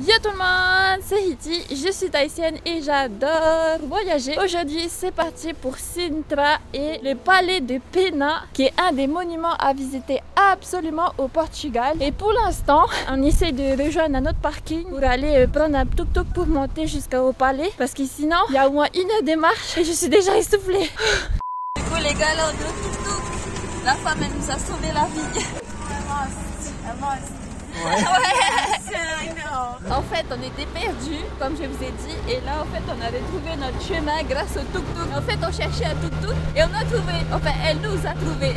Yo tout le monde, c'est Hiti, je suis tahitienne et j'adore voyager. Aujourd'hui c'est parti pour Sintra et le palais de Pena qui est un des monuments à visiter absolument au Portugal. Et pour l'instant on essaie de rejoindre un autre parking pour aller prendre un tuk-tuk pour monter jusqu'au palais parce que sinon il y a au moins 1 heure de marche et je suis déjà essoufflée. Du coup les gars là on est au tuk-tuk, la femme elle nous a sauvé la vie. Ouais. En fait, on était perdus, comme je vous ai dit, et là, en fait, on a retrouvé notre chemin grâce au tuk-tuk. En fait, on cherchait un tuk-tuk et on a trouvé. Enfin, elle nous a trouvé.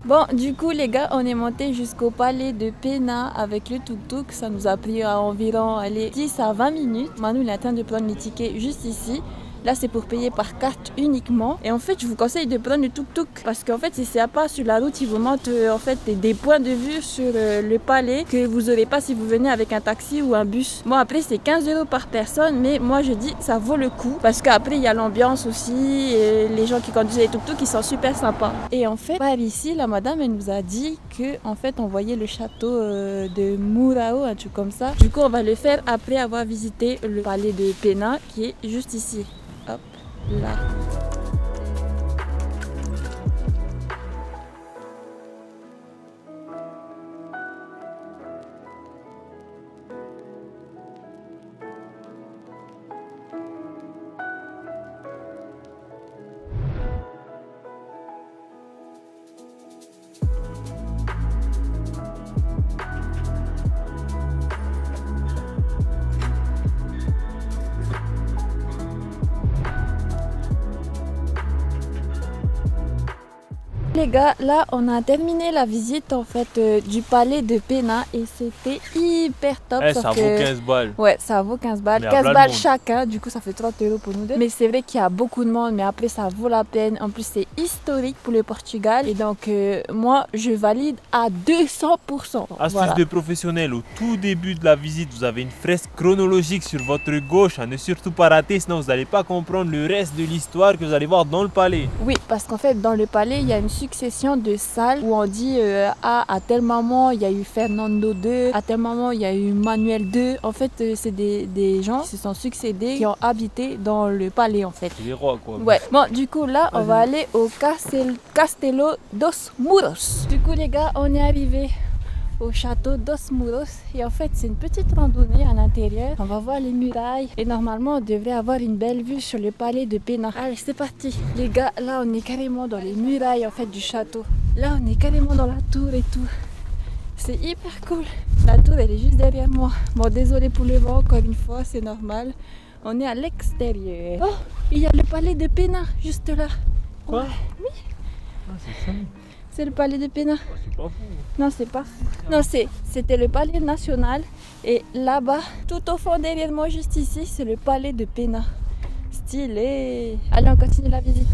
Bon, du coup les gars, on est monté jusqu'au palais de Pena avec le tuk-tuk. Ça nous a pris environ 10 à 20 minutes. Manu il est en train de prendre les tickets juste ici. Là c'est pour payer par carte uniquement. Et en fait je vous conseille de prendre le tuk-tuk parce qu'en fait si c'est à pas sur la route, il vous montre en fait des points de vue sur le palais que vous n'aurez pas si vous venez avec un taxi ou un bus. Bon après c'est 15 € par personne, mais moi je dis ça vaut le coup parce qu'après il y a l'ambiance aussi et les gens qui conduisent les tuk-tuk ils sont super sympas. Et en fait par ici la madame elle nous a dit que en fait on voyait le château de Murao, un truc comme ça. Du coup on va le faire après avoir visité le palais de Pena qui est juste ici. Hop là. Les gars, là on a terminé la visite en fait du palais de Pena et c'était hyper top. Ça vaut 15 balles. Ouais, ça vaut 15 balles. Mais 15 balles chacun, du coup ça fait 30 € pour nous deux. Mais c'est vrai qu'il y a beaucoup de monde, mais après ça vaut la peine. En plus c'est historique pour le Portugal et donc moi je valide à 200%. Astuce voilà. de professionnel, au tout début de la visite, vous avez une fresque chronologique sur votre gauche à ne surtout pas rater, sinon vous n'allez pas comprendre le reste de l'histoire que vous allez voir dans le palais. Oui, parce qu'en fait dans le palais il y a une succession de salles où on dit à tel moment il y a eu Fernando II, à tel moment il y a eu Manuel II. En fait c'est des gens qui se sont succédés, qui ont habité dans le palais en fait. C'est les rois quoi. Ouais, bon du coup là on va aller au Castelo dos Muros. Du coup les gars on est arrivé au château dos Muros et en fait c'est une petite randonnée à l'intérieur. On va voir les murailles et normalement on devrait avoir une belle vue sur le palais de Pena. Allez c'est parti les gars, là on est carrément dans les murailles en fait du château. Là on est carrément dans la tour et tout. C'est hyper cool. La tour elle est juste derrière moi. Bon désolé pour le vent encore une fois, c'est normal. On est à l'extérieur. Oh, il y a le palais de Pena juste là. Quoi? Ouais, oui. Ah, c'est ça. C'est le palais de Pena. Oh, c'est pas fou. Non, c'est pas fou. Non, c'était le palais national. Et là-bas, tout au fond derrière moi, juste ici, c'est le palais de Pena. Stylé. Allez, on continue la visite.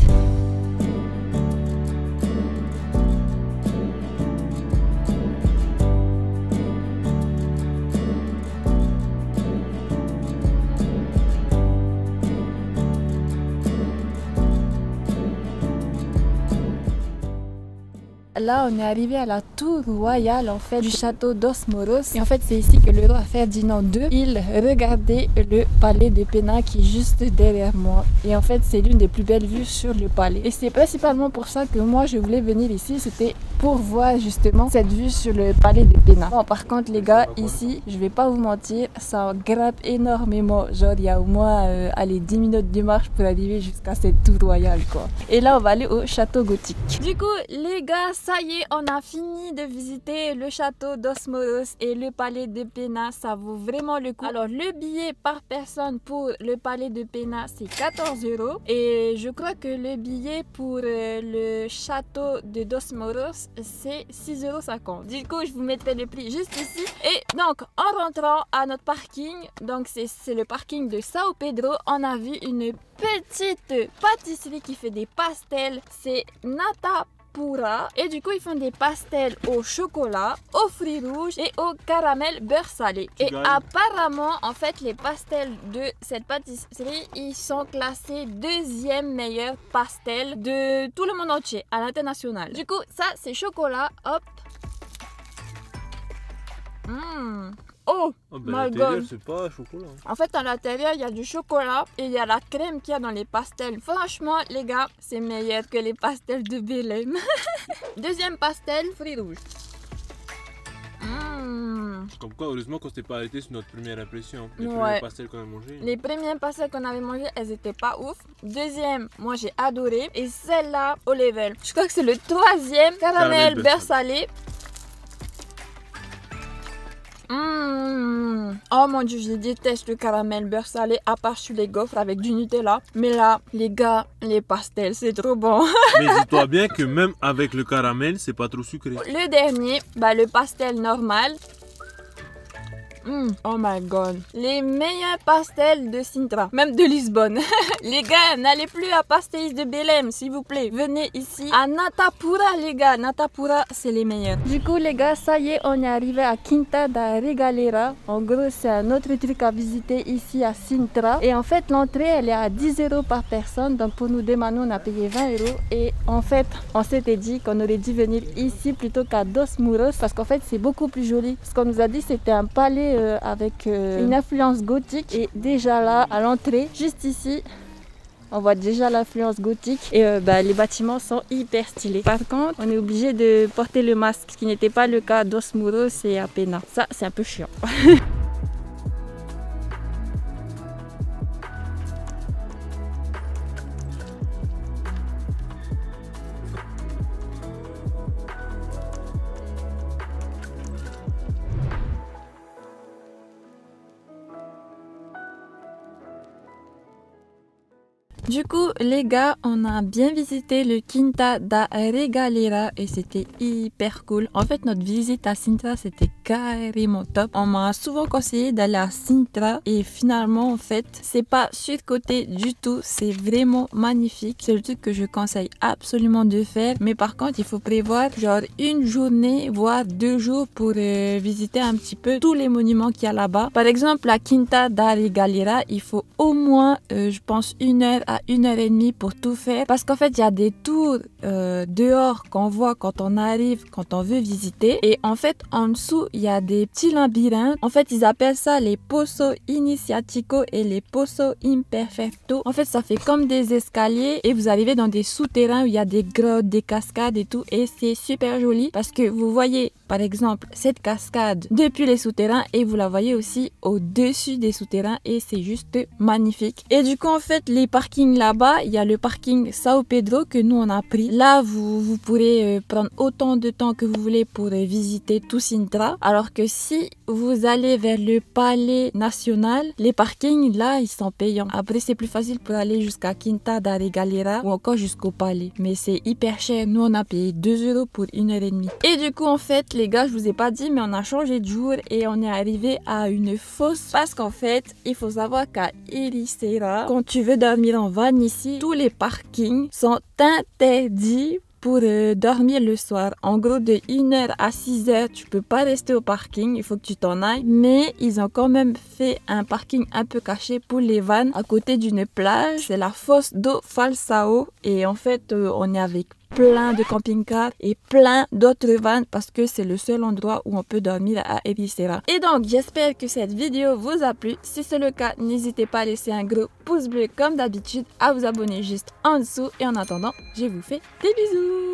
Là, on est arrivé à la tour royale en fait du château dos Muros. Et en fait, c'est ici que le roi Ferdinand II, il regardait le palais de Pena qui est juste derrière moi. Et en fait, c'est l'une des plus belles vues sur le palais. Et c'est principalement pour ça que moi, je voulais venir ici. C'était pour voir justement cette vue sur le palais de Pena. Bon, par contre, les gars, ici, je vais pas vous mentir, ça grimpe énormément. Genre, il y a au moins, allez, 10 minutes de marche pour arriver jusqu'à cette tour royale, quoi. Et là, on va aller au château gothique. Du coup, les gars, ça y est, on a fini de visiter le château dos Muros et le palais de Pena. Ça vaut vraiment le coup. Alors, le billet par personne pour le palais de Pena, c'est 14 €. Et je crois que le billet pour le château de dos Muros, c'est 6,50 €. Du coup, je vous mettrai le prix juste ici. Et donc, en rentrant à notre parking, donc c'est le parking de Sao Pedro, on a vu une petite pâtisserie qui fait des pastels. C'est Nata Pura. Et du coup, ils font des pastels au chocolat, aux fruits rouges et au caramel beurre salé. Et apparemment, en fait, les pastels de cette pâtisserie, ils sont classés 2e meilleur pastel de tout le monde entier, à l'international. Du coup, ça, c'est chocolat. Hop. Oh my god, c'est pas chocolat. En fait, à l'intérieur, il y a du chocolat et il y a la crème qu'il y a dans les pastels. Franchement, les gars, c'est meilleur que les pastels de Belém. Deuxième pastel, fruits rouges. Comme quoi, heureusement qu'on s'était pas arrêté sur notre première impression. Les Ouais. premiers pastels qu'on a mangés. Les premiers pastels qu'on avait mangés, elles étaient pas ouf. Deuxième, moi j'ai adoré. Et celle-là, au level. Je crois que c'est le 3e, caramel beurre salé. Oh mon dieu, je déteste le caramel beurre salé à part sur les gaufres avec du Nutella. Mais là, les gars, les pastels, c'est trop bon. Mais dis-toi bien que même avec le caramel, c'est pas trop sucré. Le dernier, le pastel normal. Oh my god. Les meilleurs pastels de Sintra, même de Lisbonne. Les gars, n'allez plus à Pastéis de Belém, s'il vous plaît. Venez ici à Natapura, les gars. Natapura, c'est les meilleurs. Du coup, les gars, ça y est, on est arrivé à Quinta da Regaleira. En gros, c'est un autre truc à visiter ici à Sintra. Et en fait, l'entrée, elle est à 10 € par personne. Donc pour nous démaner, on a payé 20 €. Et en fait, on s'était dit qu'on aurait dû venir ici plutôt qu'à Dos Muros. Parce qu'en fait, c'est beaucoup plus joli. Ce qu'on nous a dit, c'était un palais avec une influence gothique. Et déjà là, à l'entrée, juste ici, on voit déjà l'influence gothique. Et les bâtiments sont hyper stylés. Par contre, on est obligé de porter le masque, ce qui n'était pas le cas à Dos Muros et à Pena. Ça, c'est un peu chiant. Du coup, les gars, on a bien visité le Quinta da Regaleira et c'était hyper cool. En fait, notre visite à Sintra, c'était carrément top. On m'a souvent conseillé d'aller à Sintra et finalement, en fait, c'est pas surcoté du tout. C'est vraiment magnifique. C'est le truc que je conseille absolument de faire. Mais par contre, il faut prévoir genre une journée, voire 2 jours pour visiter un petit peu tous les monuments qu'il y a là-bas. Par exemple, la Quinta da Regaleira, il faut au moins, je pense, 1 heure à 1h30 pour tout faire parce qu'en fait il y a des tours dehors qu'on voit quand on arrive, quand on veut visiter, et en fait en dessous il y a des petits labyrinthes. En fait ils appellent ça les Poços Iniciatico et les Poços Imperfecto. En fait ça fait comme des escaliers et vous arrivez dans des souterrains où il y a des grottes, des cascades et tout, et c'est super joli parce que vous voyez par exemple cette cascade depuis les souterrains et vous la voyez aussi au-dessus des souterrains et c'est juste magnifique. Et du coup en fait les parkings là-bas, il y a le parking Sao Pedro que nous on a pris. Là vous pourrez prendre autant de temps que vous voulez pour visiter tout Sintra. Alors que si vous allez vers le palais national, les parkings là ils sont payants. Après c'est plus facile pour aller jusqu'à Quinta da Regaleira ou encore jusqu'au palais. Mais c'est hyper cher. Nous on a payé 2 € pour 1h30. Et du coup en fait les gars, je vous ai pas dit mais on a changé de jour et on est arrivé à une fosse parce qu'en fait il faut savoir qu'à Ericeira, quand tu veux dormir en van ici, tous les parkings sont interdits pour dormir le soir. En gros, de 1h à 6h, tu peux pas rester au parking, il faut que tu t'en ailles. Mais ils ont quand même fait un parking un peu caché pour les vannes à côté d'une plage. C'est la fosse do Falsao. Et en fait, on est avec plein de camping-cars et plein d'autres vannes parce que c'est le seul endroit où on peut dormir à Ericeira. Et donc j'espère que cette vidéo vous a plu. Si c'est le cas, n'hésitez pas à laisser un gros pouce bleu comme d'habitude, à vous abonner juste en dessous, et en attendant, je vous fais des bisous.